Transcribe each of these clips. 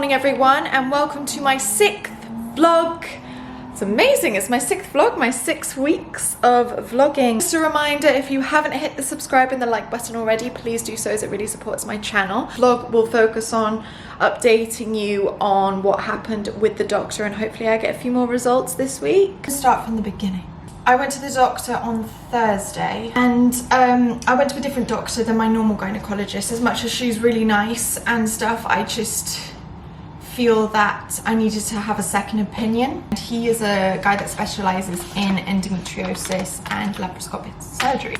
morning everyone, and welcome to my 6th vlog. It's amazing, it's my 6th vlog, my 6 weeks of vlogging. Just a reminder, if you haven't hit the subscribe and the like button already, please do so as it really supports my channel. Vlog will focus on updating you on what happened with the doctor, and hopefully I get a few more results this week. Let's start from the beginning. I went to the doctor on Thursday, and I went to a different doctor than my normal gynecologist. As much as she's really nice and stuff, I just feel that I needed to have a second opinion. And he is a guy that specializes in endometriosis and laparoscopic surgery.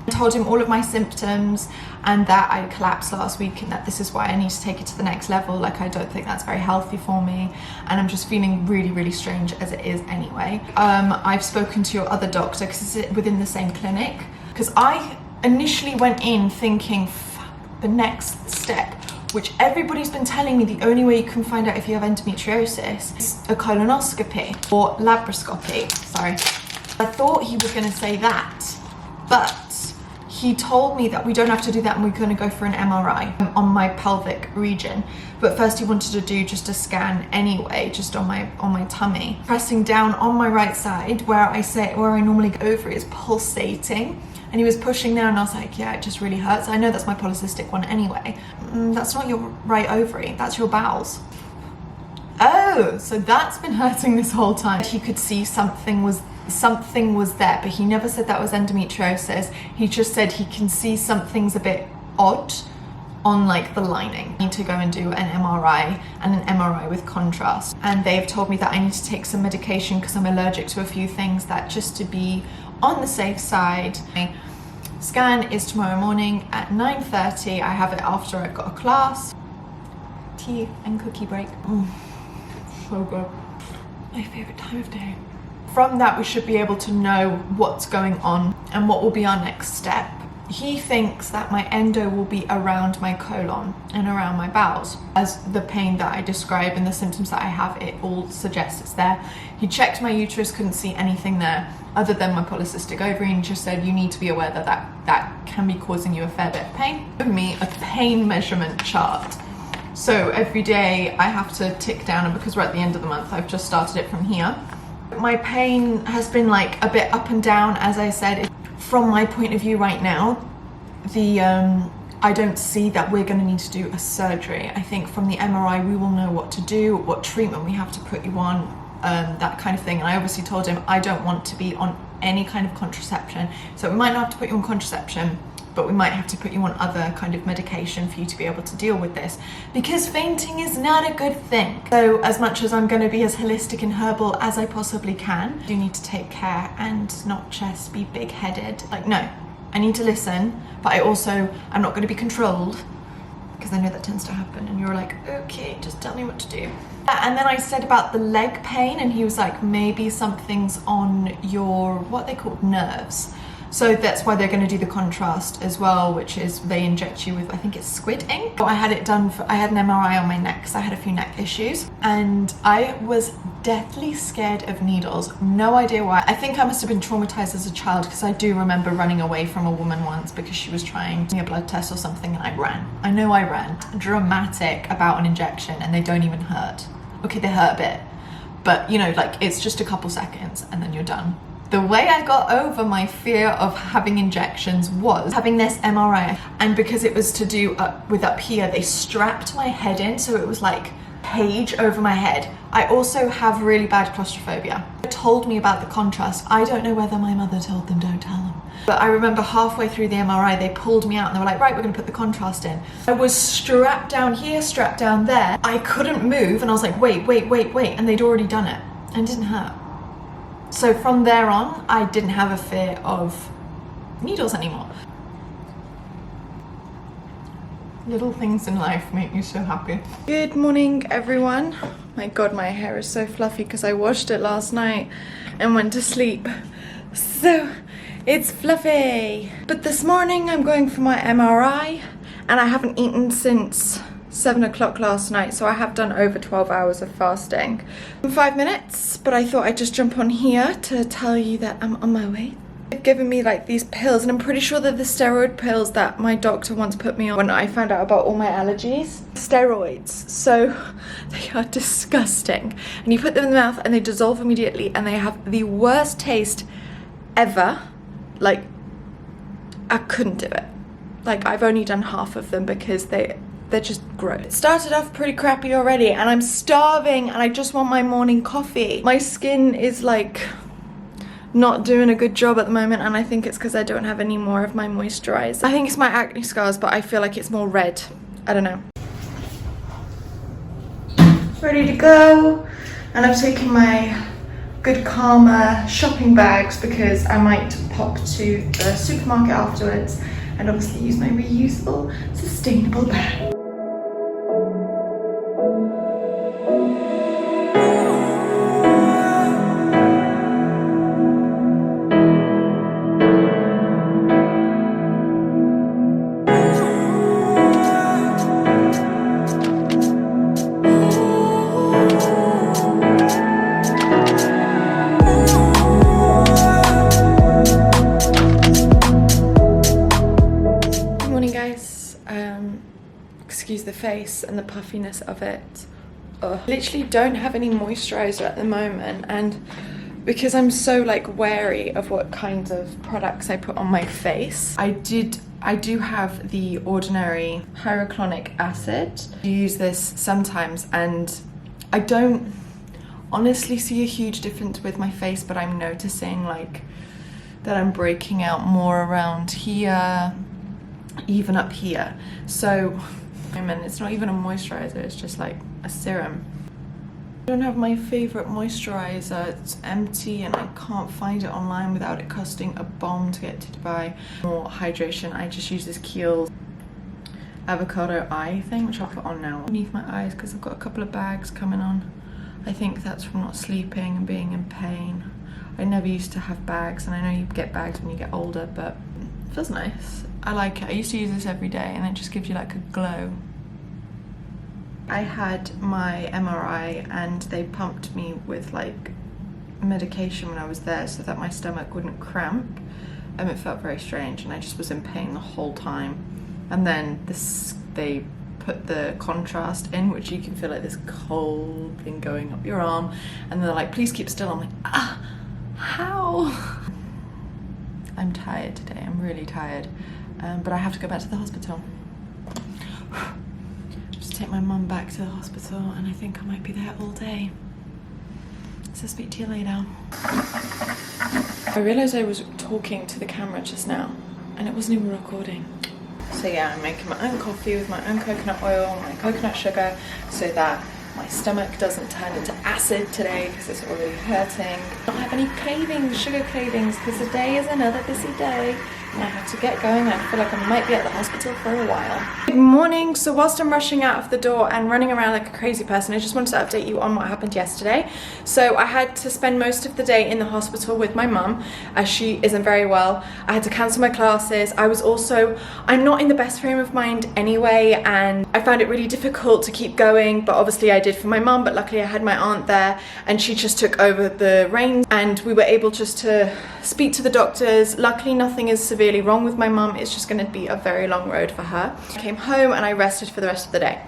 I told him all of my symptoms and that I collapsed last week and that this is why I need to take it to the next level. Like, I don't think that's very healthy for me, and I'm just feeling really strange as it is anyway. I've spoken to your other doctor because it's within the same clinic, because I initially went in thinking the next step, which everybody's been telling me the only way you can find out if you have endometriosis is a colonoscopy or laparoscopy. Sorry, I thought he was going to say that, but he told me that we don't have to do that and we're going to go for an MRI on my pelvic region. But first he wanted to do just a scan anyway, just on my tummy. Pressing down on my right side where I normally go over is pulsating, and he was pushing there and I was like, yeah, it just really hurts. I know that's my polycystic one anyway. That's not your right ovary, that's your bowels. Oh, so that's been hurting this whole time. He could see something was there, but he never said that was endometriosis. He just said he can see something's a bit odd on like the lining. I need to go and do an MRI, and an MRI with contrast. And they've told me that I need to take some medication because I'm allergic to a few things, that just to be on the safe side. My scan is tomorrow morning at 9:30. I have it after I've got a class. Tea and cookie break. So good. My favorite time of day. From that, we should be able to know what's going on and what will be our next step. He thinks that my endo will be around my colon and around my bowels, as the pain that I describe and the symptoms that I have, it all suggests it's there. He checked my uterus, couldn't see anything there other than my polycystic ovary, and just said you need to be aware that can be causing you a fair bit of pain. Give me a pain measurement chart. So every day I have to tick down, and because we're at the end of the month, I've just started it from here. My pain has been like a bit up and down, as I said. From my point of view right now, I don't see that we're going to need to do a surgery. I think from the MRI we will know what to do, what treatment we have to put you on, that kind of thing. And I obviously told him I don't want to be on any kind of contraception, so we might not have to put you on contraception, but we might have to put you on other kind of medication for you to be able to deal with this, because fainting is not a good thing. So as much as I'm going to be as holistic and herbal as I possibly can, I do need to take care and not just be big-headed. Like, no, I need to listen, but I'm not going to be controlled, because I know that tends to happen, and you're like, okay, just tell me what to do. And then I said about the leg pain, and he was like, maybe something's on your, what they call nerves. So that's why they're going to do the contrast as well, which is they inject you with, I think it's squid ink. I had it done I had an MRI on my neck because I had a few neck issues, and I was deathly scared of needles. No idea why. I think I must have been traumatized as a child, because I do remember running away from a woman once because she was trying to do a blood test or something, and I ran. I know I ran. Dramatic about an injection, and they don't even hurt. Okay, they hurt a bit, but you know, like, it's just a couple seconds and then you're done. The way I got over my fear of having injections was having this MRI, and because it was to do up here, they strapped my head in, so it was like cage over my head. I also have really bad claustrophobia. They told me about the contrast. I don't know whether my mother told them, don't tell them. But I remember halfway through the MRI, they pulled me out and they were like, right, we're gonna put the contrast in. I was strapped down here, strapped down there. I couldn't move, and I was like, wait, and they'd already done it, and it didn't hurt. So from there on, I didn't have a fear of needles anymore. Little things in life make you so happy. Good morning, everyone. My God, my hair is so fluffy because I washed it last night and went to sleep. So it's fluffy. But this morning I'm going for my MRI, and I haven't eaten since 7 o'clock last night, so I have done over 12 hours of fasting. 5 minutes, but I thought I'd just jump on here to tell you that I'm on my way. They've given me like these pills, and I'm pretty sure they're the steroid pills that my doctor once put me on when I found out about all my allergies. Steroids, so they are disgusting. And you put them in the mouth and they dissolve immediately, and they have the worst taste ever. Like, I couldn't do it. Like, I've only done half of them because they're just gross. It started off pretty crappy already, and I'm starving and I just want my morning coffee. My skin is like not doing a good job at the moment, and I think it's because I don't have any more of my moisturizer. I think it's my acne scars, but I feel like it's more red. I don't know. Ready to go, and I've taken my Good Karma shopping bags because I might pop to the supermarket afterwards and obviously use my reusable, sustainable bag. Excuse the face and the puffiness of it. Ugh. Literally don't have any moisturizer at the moment, and because I'm so like wary of what kinds of products I put on my face, I do have the ordinary hyaluronic acid. I use this sometimes, and I don't honestly see a huge difference with my face, but I'm noticing like that I'm breaking out more around here, even up here. So and it's not even a moisturizer, it's just like a serum. I don't have my favorite moisturizer. It's empty and I can't find it online without it costing a bomb to get to Dubai. More hydration, I just use this Kiehl's avocado eye thing, which I'll put on now underneath my eyes because I've got a couple of bags coming on. I think that's from not sleeping and being in pain. I never used to have bags, and I know you get bags when you get older, but it feels nice. I like it. I used to use this every day, and it just gives you like a glow. I had my MRI and they pumped me with like medication when I was there so that my stomach wouldn't cramp, and it felt very strange, and I just was in pain the whole time. And then they put the contrast in, which you can feel like this cold thing going up your arm, and they're like, please keep still. I'm like, how? I'm tired today, I'm really tired. But I have to go back to the hospital. Just take my mum back to the hospital, and I think I might be there all day. So speak to you later. I realised I was talking to the camera just now, and it wasn't even recording. So yeah, I'm making my own coffee with my own coconut oil, my coconut sugar, so that my stomach doesn't turn into acid today because it's already hurting. I don't have any cravings, sugar cravings, because today is another busy day. And I have to get going. I feel like I might be at the hospital for a while. Good morning. So whilst I'm rushing out of the door and running around like a crazy person, I just wanted to update you on what happened yesterday. So I had to spend most of the day in the hospital with my mum as she isn't very well. I had to cancel my classes. I'm not in the best frame of mind anyway, and I found it really difficult to keep going, but obviously I did for my mum, but luckily I had my aunt there and she just took over the reins, and we were able just to speak to the doctors. Luckily nothing is severely wrong with my mum, it's just going to be a very long road for her. I came home and I rested for the rest of the day.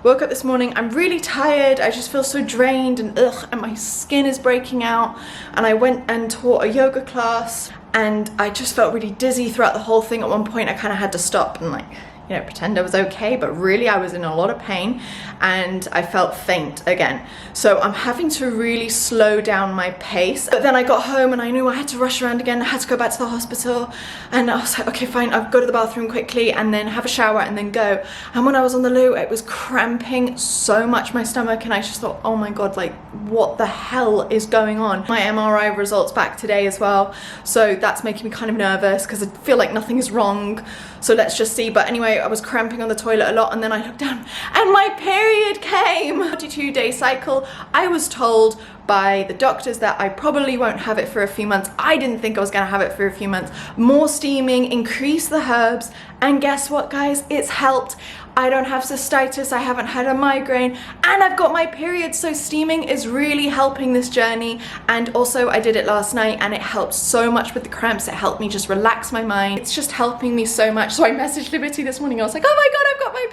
Woke up this morning, I'm really tired, I just feel so drained and and my skin is breaking out, and I went and taught a yoga class and I just felt really dizzy throughout the whole thing. At one point I kind of had to stop and pretend I was okay, but really I was in a lot of pain and I felt faint again. So I'm having to really slow down my pace. But then I got home and I knew I had to rush around again. I had to go back to the hospital, and I was like, okay, fine, I'll go to the bathroom quickly and then have a shower and then go. And when I was on the loo, it was cramping so much my stomach, and I just thought, oh my God, like what the hell is going on? My MRI results back today as well, so that's making me kind of nervous because I feel like nothing is wrong. So let's just see. But anyway, I was cramping on the toilet a lot, and then I looked down and my period came. 42-day cycle. I was told by the doctors that I probably won't have it for a few months. I didn't think I was gonna have it for a few months. More steaming, increase the herbs, and guess what, guys? It's helped. I don't have cystitis, I haven't had a migraine, and I've got my period. So steaming is really helping this journey. And also I did it last night and it helped so much with the cramps. It helped me just relax my mind. It's just helping me so much. So I messaged Liberty this morning. I was like, oh my God, I've got my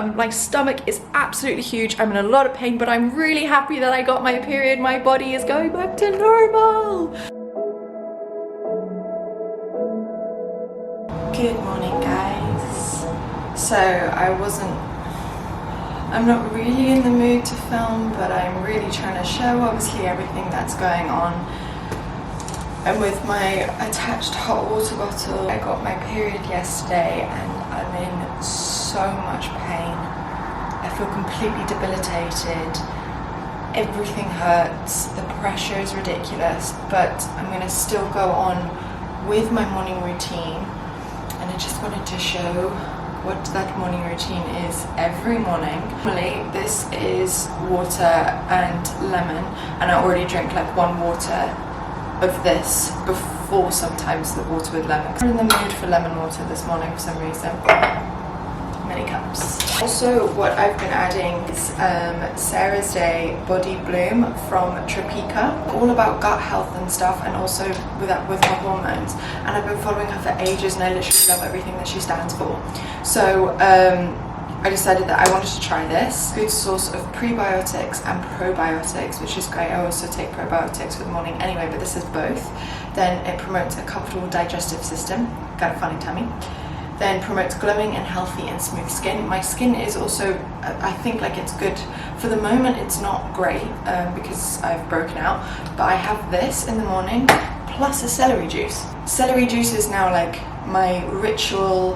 period. My stomach is absolutely huge. I'm in a lot of pain, but I'm really happy that I got my period. My body is going back to normal. Good morning, guys. So I'm not really in the mood to film, but I'm really trying to show obviously everything that's going on. And with my attached hot water bottle, I got my period yesterday and I'm in so much pain. I feel completely debilitated. Everything hurts. The pressure is ridiculous, but I'm going to still go on with my morning routine. And I just wanted to show what that morning routine is every morning. Normally, this is water and lemon, and I already drink like 1 water of this before sometimes the water with lemon. I'm in the mood for lemon water this morning for some reason. Many cups. Also, what I've been adding is Sarah's Day Body Bloom from Tropica. All about gut health and stuff, and also with her hormones. And I've been following her for ages, and I literally love everything that she stands for. So I decided that I wanted to try this. Good source of prebiotics and probiotics, which is great. I also take probiotics for the morning anyway, but this is both. Then it promotes a comfortable digestive system. Got a funny tummy. Then promotes glowing and healthy and smooth skin. My skin is also, I think like it's good. For the moment it's not great because I've broken out, but I have this in the morning plus a celery juice. Celery juice is now like my ritual.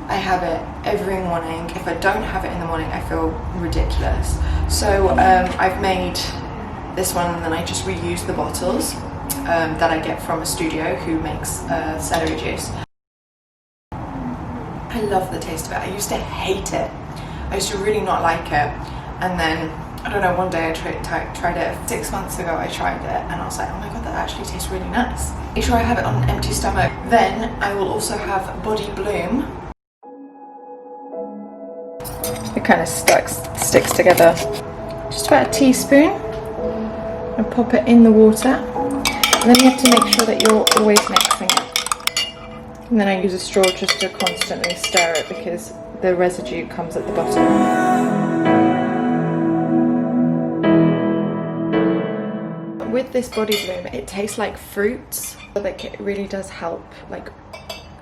I have it every morning. If I don't have it in the morning, I feel ridiculous. So I've made this one and then I just reuse the bottles that I get from a studio who makes celery juice. I love the taste of it. I used to hate it. I used to really not like it. And then, I don't know, one day I tried it. 6 months ago I tried it and I was like, oh my God, that actually tastes really nice. Make sure I have it on an empty stomach. Then I will also have Body Bloom. It kind of sticks together. Just about a teaspoon. And pop it in the water. And then you have to make sure that you're always mixing it. And then I use a straw just to constantly stir it because the residue comes at the bottom. With this Body Bloom, it tastes like fruits. Like it really does help like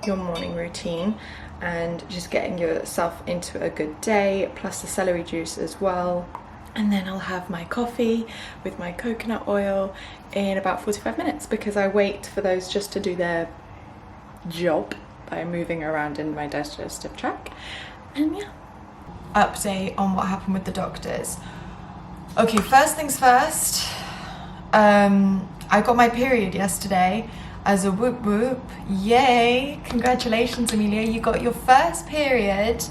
your morning routine and just getting yourself into a good day, plus the celery juice as well. And then I'll have my coffee with my coconut oil in about 45 minutes because I wait for those just to do their job by moving around in my digestive tract. And yeah, update on what happened with the doctors. Okay, first things first, I got my period yesterday as a whoop whoop. Yay, congratulations Amelia, you got your first period,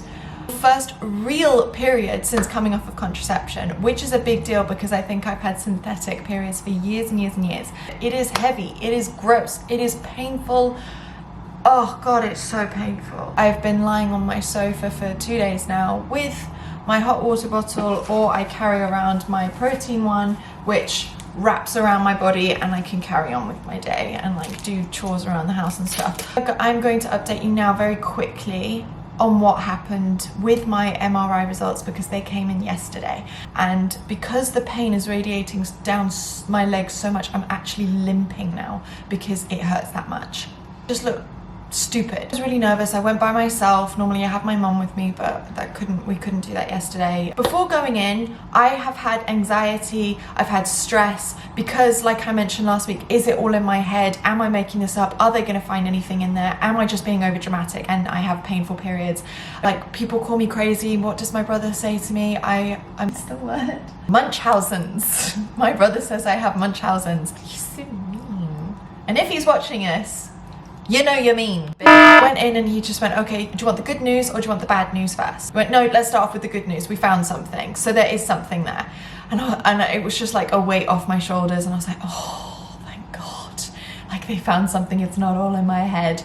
first real period since coming off of contraception, which is a big deal because I think I've had synthetic periods for years and years and years. It is heavy, it is gross, it is painful. Oh God, it's so painful. I've been lying on my sofa for 2 days now with my hot water bottle, or I carry around my protein one, which wraps around my body and I can carry on with my day and like do chores around the house and stuff. I'm going to update you now very quickly on what happened with my MRI results because they came in yesterday. And because the pain is radiating down my legs so much, I'm actually limping now because it hurts that much. Just look stupid. I was really nervous. I went by myself. Normally I have my mum with me, but we couldn't do that yesterday. Before going in, I have had anxiety, I've had stress because like I mentioned last week, is it all in my head? Am I making this up? Are they going to find anything in there? Am I just being over dramatic? And I have painful periods. Like people call me crazy. What does my brother say to me? I'm still word. Munchausen's. My brother says I have Munchausen's. He's so mean. And if he's watching this, you know you're mean. Went in and he just went, okay, do you want the good news or do you want the bad news first? He went, no, let's start off with the good news. We found something. So there is something there. And it was just like a weight off my shoulders. And I was like, oh, thank God. Like they found something. It's not all in my head.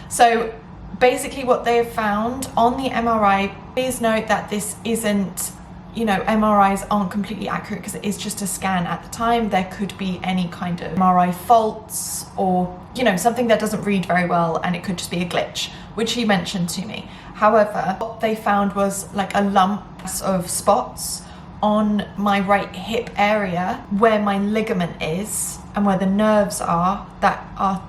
So basically what they have found on the MRI, please note that this isn't, you know, MRIs aren't completely accurate because it is just a scan at the time. There could be any kind of MRI faults or, you know, something that doesn't read very well, and it could just be a glitch, which he mentioned to me. However, what they found was like a lump of spots on my right hip area where my ligament is and where the nerves are that are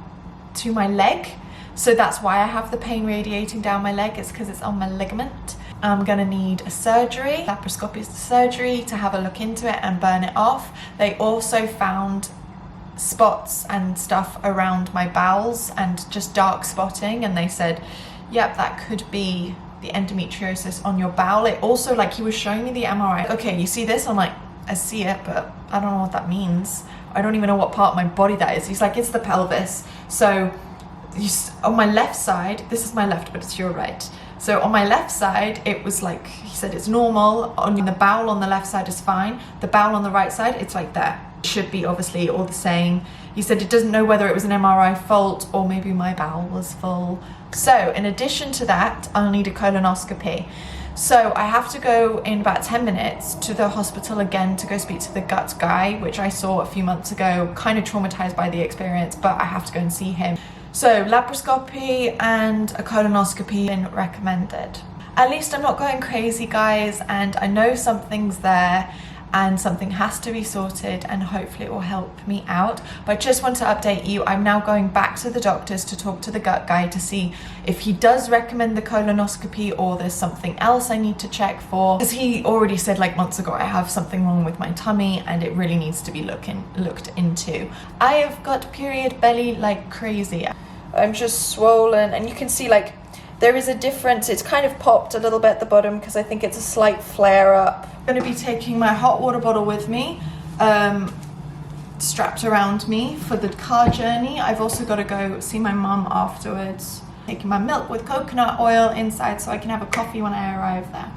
to my leg. So that's why I have the pain radiating down my leg. It's because it's on my ligament. I'm gonna need a surgery, laparoscopy surgery, to have a look into it and burn it off. They also found spots and stuff around my bowels and just dark spotting, and they said, yep, that could be the endometriosis on your bowel. It also, like, he was showing me the MRI. Okay, you see this? I'm like, I see it, but I don't know what that means. I don't even know what part of my body that is. He's like, it's the pelvis. So on my left side, this is my left, but it's your right. So on my left side, it was like, he said it's normal. On the bowel on the left side is fine. The bowel on the right side, it's like that. It should be obviously all the same. He said it doesn't know whether it was an MRI fault or maybe my bowel was full. So in addition to that, I'll need a colonoscopy. So I have to go in about 10 minutes to the hospital again to go speak to the gut guy, which I saw a few months ago, kind of traumatized by the experience, but I have to go and see him. So laparoscopy and a colonoscopy been recommended. At least I'm not going crazy, guys, and I know something's there and something has to be sorted, and hopefully it will help me out. But I just want to update you, I'm now going back to the doctors to talk to the gut guy to see if he does recommend the colonoscopy or there's something else I need to check for. Because he already said like months ago I have something wrong with my tummy and it really needs to be looked into. I have got period belly like crazy. I'm just swollen, and you can see like there is a difference. It's kind of popped a little bit at the bottom because I think it's a slight flare up. I'm going to be taking my hot water bottle with me, strapped around me for the car journey. I've also got to go see my mum afterwards. Taking my milk with coconut oil inside so I can have a coffee when I arrive there.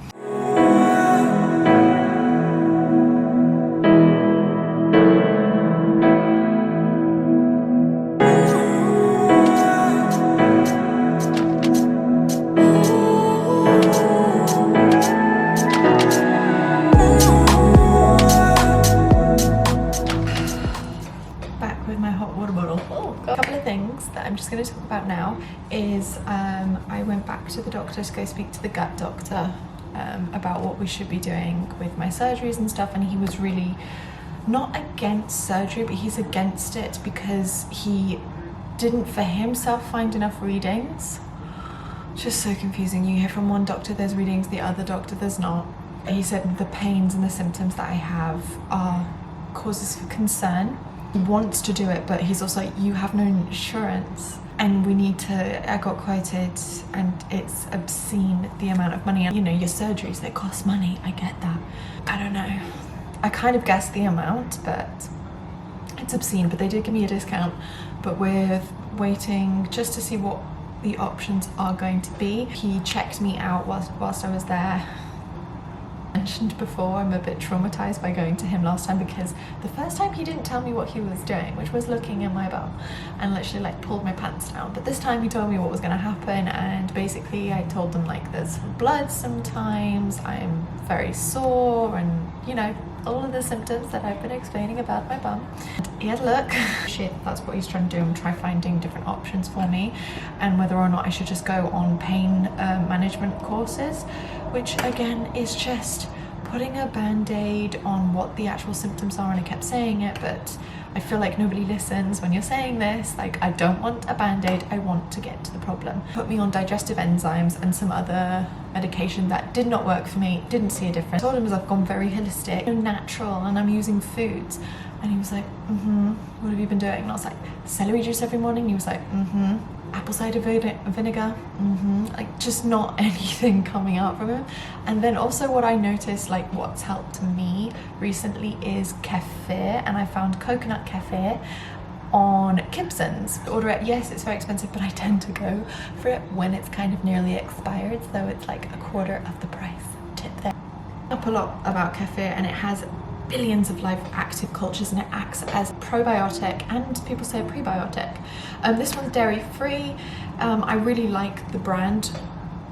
I'm just going to talk about now is I went back to the doctor to go speak to the gut doctor about what we should be doing with my surgeries and stuff, and he was really not against surgery, but he's against it because he didn't for himself find enough readings. Just so confusing. You hear from one doctor there's readings, the other doctor there's not. He said the pains and the symptoms that I have are causes for concern. He wants to do it, but he's also like, you have no insurance and we need to, I got quoted and it's obscene the amount of money. You know, your surgeries, they cost money, I get that. I don't know. I kind of guessed the amount, but it's obscene, but they did give me a discount. But we're waiting just to see what the options are going to be. He checked me out whilst I was there. Mentioned before, I'm a bit traumatized by going to him last time because the first time he didn't tell me what he was doing, which was looking in my bum and literally like pulled my pants down. But this time he told me what was going to happen, and basically I told them like there's blood sometimes, I'm very sore, and you know, all of the symptoms that I've been explaining about my bum. He had a look. Shit, that's what he's trying to do and try finding different options for me, and whether or not I should just go on pain management courses, which again is just putting a band-aid on what the actual symptoms are. And I kept saying it, but I feel like nobody listens when you're saying this. Like, I don't want a band-aid, I want to get to the problem. Put me on digestive enzymes and some other medication that did not work for me, didn't see a difference. I told him I've gone very holistic, natural, and I'm using foods. And he was like, what have you been doing? And I was like, celery juice every morning. He was like, apple cider vinegar, like just not anything coming out from him. And then also what I noticed, like what's helped me recently is kefir, and I found coconut kefir on Kibson's. Order it, yes, it's very expensive, but I tend to go for it when it's kind of nearly expired, so it's like a quarter of the price. Tip there. Up a lot about kefir, and it has billions of live active cultures, and it acts as probiotic and people say prebiotic. This one's dairy free. I really like the brand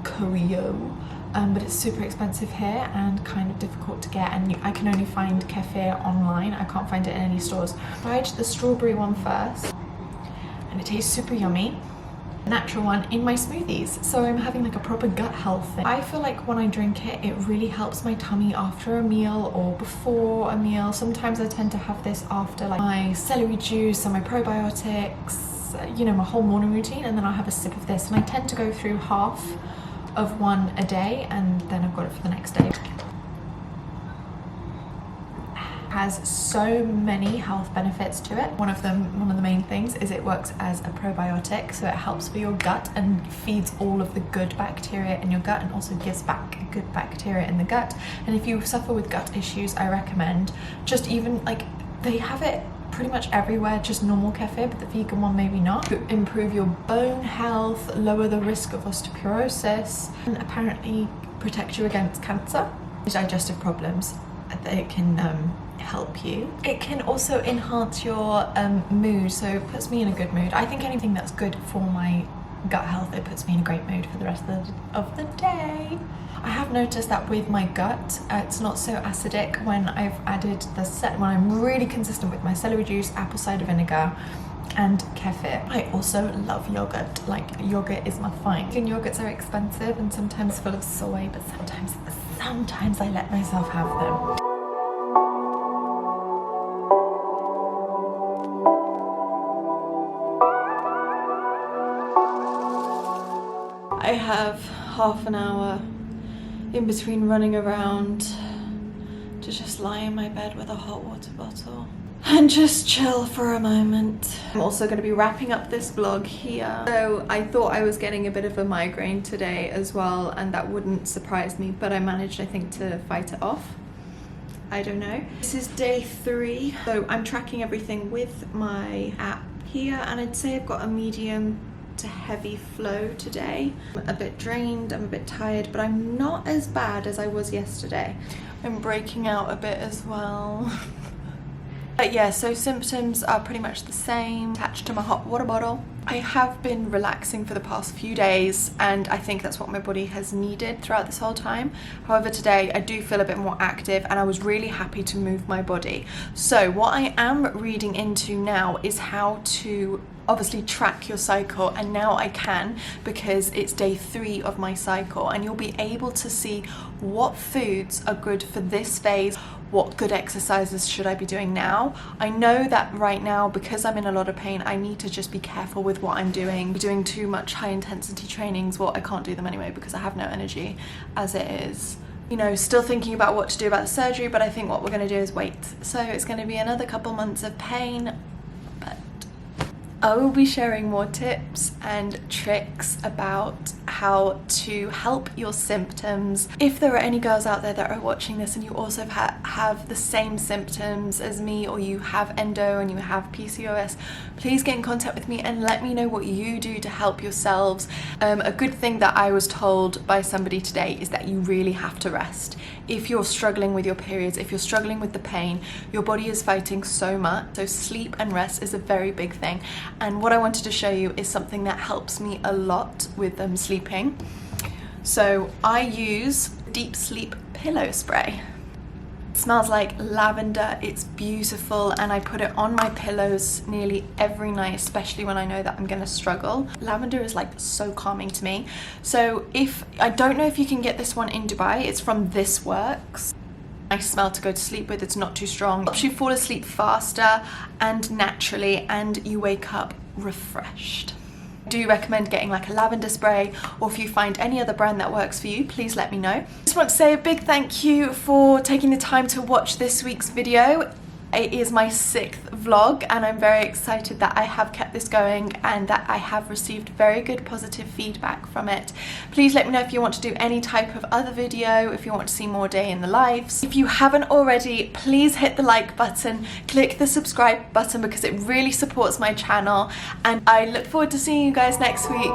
Corio, but it's super expensive here and kind of difficult to get, and I can only find kefir online. I can't find it in any stores. I tried the strawberry one first and it tastes super yummy. Natural one in my smoothies, so I'm having like a proper gut health thing. I feel like when I drink it, it really helps my tummy after a meal or before a meal. Sometimes I tend to have this after like my celery juice and my probiotics, you know, my whole morning routine, and then I'll have a sip of this, and I tend to go through half of one a day and then I've got it for the next day. Has so many health benefits to it. One of the main things is it works as a probiotic, so it helps for your gut and feeds all of the good bacteria in your gut, and also gives back good bacteria in the gut. And if you suffer with gut issues, I recommend just even like, they have it pretty much everywhere, just normal kefir, but the vegan one maybe not. To improve your bone health, lower the risk of osteoporosis, and apparently protect you against cancer, digestive problems. It can help you. It can also enhance your mood, so it puts me in a good mood. I think anything that's good for my gut health, it puts me in a great mood for the rest of the day. I have noticed that with my gut, it's not so acidic when I've added when I'm really consistent with my celery juice, apple cider vinegar, and kefir. I also love yogurt. Like, yogurt is my fine. Vegan yogurts are expensive and sometimes full of soy, but sometimes I let myself have them. I have half an hour in between running around to just lie in my bed with a hot water bottle and just chill for a moment. I'm also going to be wrapping up this vlog here. So I thought I was getting a bit of a migraine today as well, and that wouldn't surprise me, but I managed, I think, to fight it off. I don't know. This is day 3, so I'm tracking everything with my app here, and I'd say I've got a medium to heavy flow today. I'm a bit drained, I'm a bit tired, but I'm not as bad as I was yesterday. I'm breaking out a bit as well. But yeah, so symptoms are pretty much the same. Attached to my hot water bottle. I have been relaxing for the past few days, and I think that's what my body has needed throughout this whole time. However, today I do feel a bit more active, and I was really happy to move my body. So what I am reading into now is how to obviously track your cycle, and now I can, because it's day 3 of my cycle, and you'll be able to see what foods are good for this phase, what good exercises should I be doing now. I know that right now, because I'm in a lot of pain, I need to just be careful with what I'm doing. Doing too much high intensity trainings, well, I can't do them anyway because I have no energy as it is. You know, still thinking about what to do about the surgery, but I think what we're going to do is wait. So it's going to be another couple months of pain, but I will be sharing more tips and tricks about how to help your symptoms. If there are any girls out there that are watching this and you also have the same symptoms as me, or you have endo and you have PCOS, please get in contact with me and let me know what you do to help yourselves. A good thing that I was told by somebody today is that you really have to rest. If you're struggling with your periods, if you're struggling with the pain, your body is fighting so much. So sleep and rest is a very big thing. And what I wanted to show you is something that helps me a lot with sleeping. So I use deep sleep pillow spray. It smells like lavender, it's beautiful, and I put it on my pillows nearly every night, especially when I know that I'm gonna struggle. Lavender is like so calming to me. So I don't know if you can get this one in Dubai, it's from This Works. Nice smell to go to sleep with, it's not too strong. Helps you fall asleep faster and naturally, and you wake up refreshed. I do recommend getting like a lavender spray, or if you find any other brand that works for you, please let me know. Just want to say a big thank you for taking the time to watch this week's video. It is my 6th vlog, and I'm very excited that I have kept this going and that I have received very good positive feedback from it. Please let me know if you want to do any type of other video, if you want to see more day in the lives. If you haven't already, please hit the like button, click the subscribe button because it really supports my channel, and I look forward to seeing you guys next week.